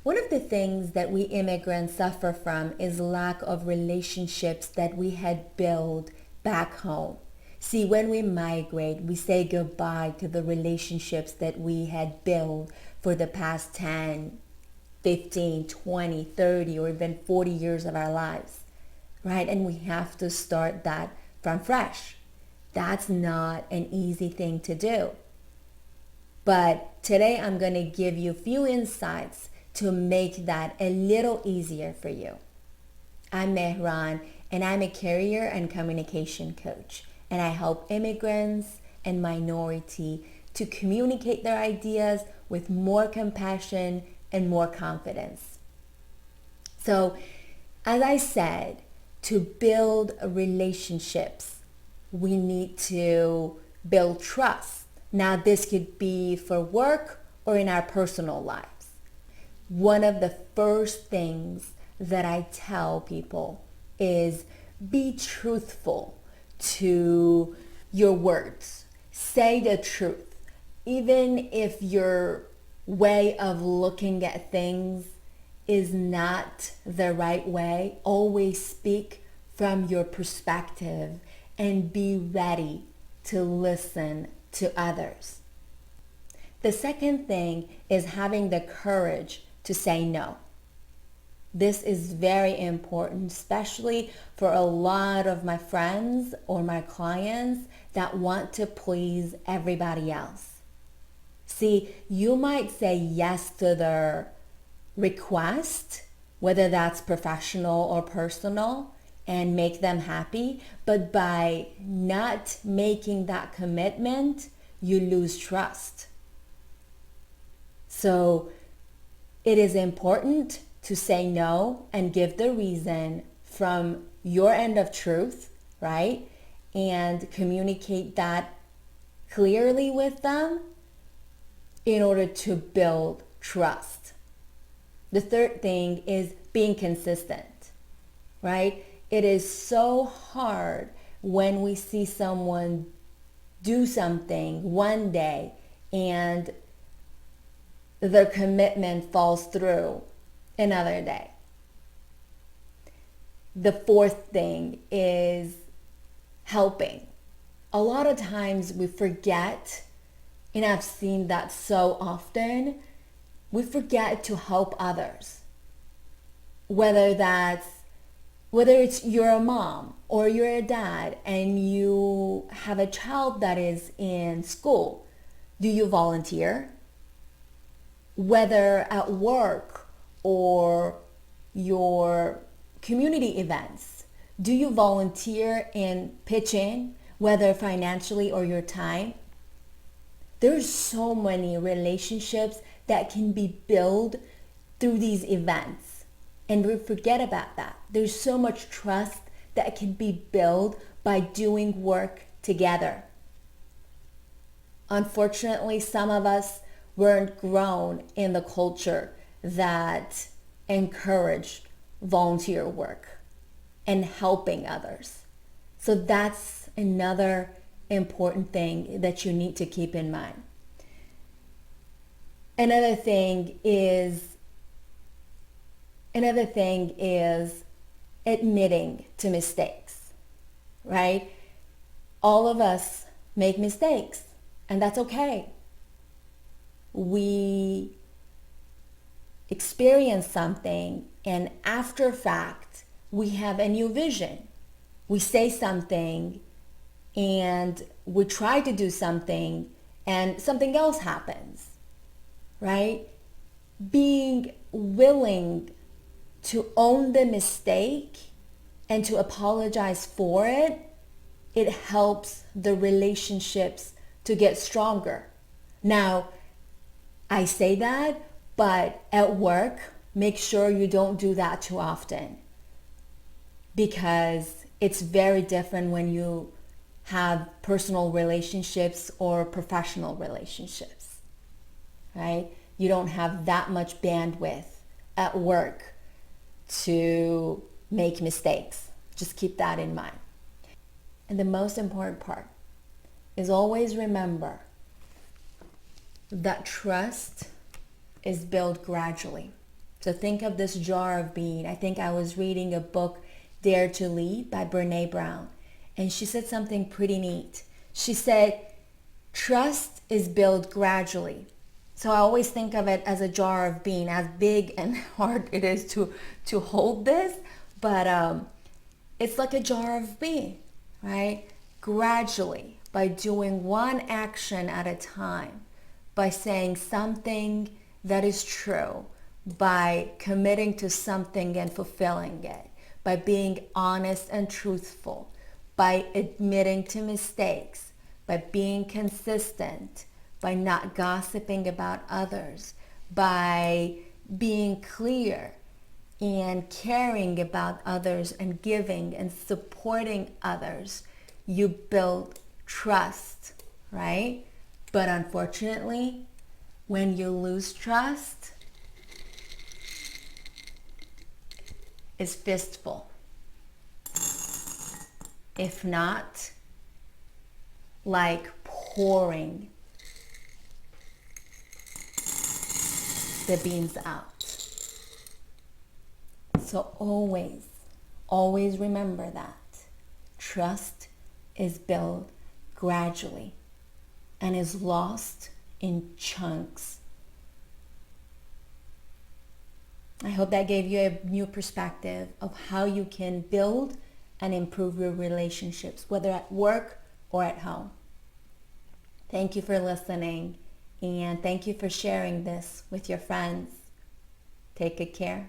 One of the things that we immigrants suffer from is lack of relationships that we had built back home. See, when we migrate, we say goodbye to the relationships that we had built for the past 10, 15, 20, 30, or even 40 years of our lives, right? And we have to start that from fresh. That's not an easy thing to do. But today I'm going to give you a few insights to make that a little easier for you. I'm Mehran, and I'm a career and communication coach, and I help immigrants and minority to communicate their ideas with more compassion and more confidence. So, as I said, to build relationships, we need to build trust. Now, this could be for work or in our personal lives. One of the first things that I tell people is be truthful to your words. Say the truth. Even if your way of looking at things is not the right way, always speak from your perspective and be ready to listen to others. The second thing is having the courage to say no. This is very important, especially for a lot of my friends or my clients that want to please everybody else. See, you might say yes to their request, whether that's professional or personal, and make them happy, but by not making that commitment, you lose trust. So it is important to say no and give the reason from your end of truth, right? And communicate that clearly with them in order to build trust. The third thing is being consistent, right? It is so hard when we see someone do something one day and their commitment falls through another day. The fourth thing is helping. A lot of times we forget, and I've seen that so often, we forget to help others. Whether it's you're a mom or you're a dad and you have a child that is in school, do you volunteer? Whether at work or your community events, do you volunteer and pitch in, whether financially or your time? There's so many relationships that can be built through these events, and we forget about that. There's so much trust that can be built by doing work together. Unfortunately, some of us weren't grown in the culture that encouraged volunteer work and helping others. So that's another important thing that you need to keep in mind. Another thing is admitting to mistakes, right? All of us make mistakes, and that's okay. We experience something, and after fact, we have a new vision. We say something, and we try to do something, and something else happens, right? Being willing to own the mistake and to apologize for it, it helps the relationships to get stronger. Now, I say that, but at work, make sure you don't do that too often, because it's very different when you have personal relationships or professional relationships, right? You don't have that much bandwidth at work to make mistakes. Just keep that in mind. And the most important part is always remember that trust is built gradually. So think of this jar of bean. I think I was reading a book, Dare to Lead by Brene Brown. And she said something pretty neat. She said, trust is built gradually. So I always think of it as a jar of bean, as big and hard it is to hold this. But it's like a jar of bean, right? Gradually, by doing one action at a time, by saying something that is true, by committing to something and fulfilling it, by being honest and truthful, by admitting to mistakes, by being consistent, by not gossiping about others, by being clear and caring about others and giving and supporting others, you build trust, right? But unfortunately, when you lose trust, it's fistful. If not, like pouring the beans out. So always remember that. Trust is built gradually and is lost in chunks. I hope that gave you a new perspective of how you can build and improve your relationships, whether at work or at home. Thank you for listening, and thank you for sharing this with your friends. Take good care.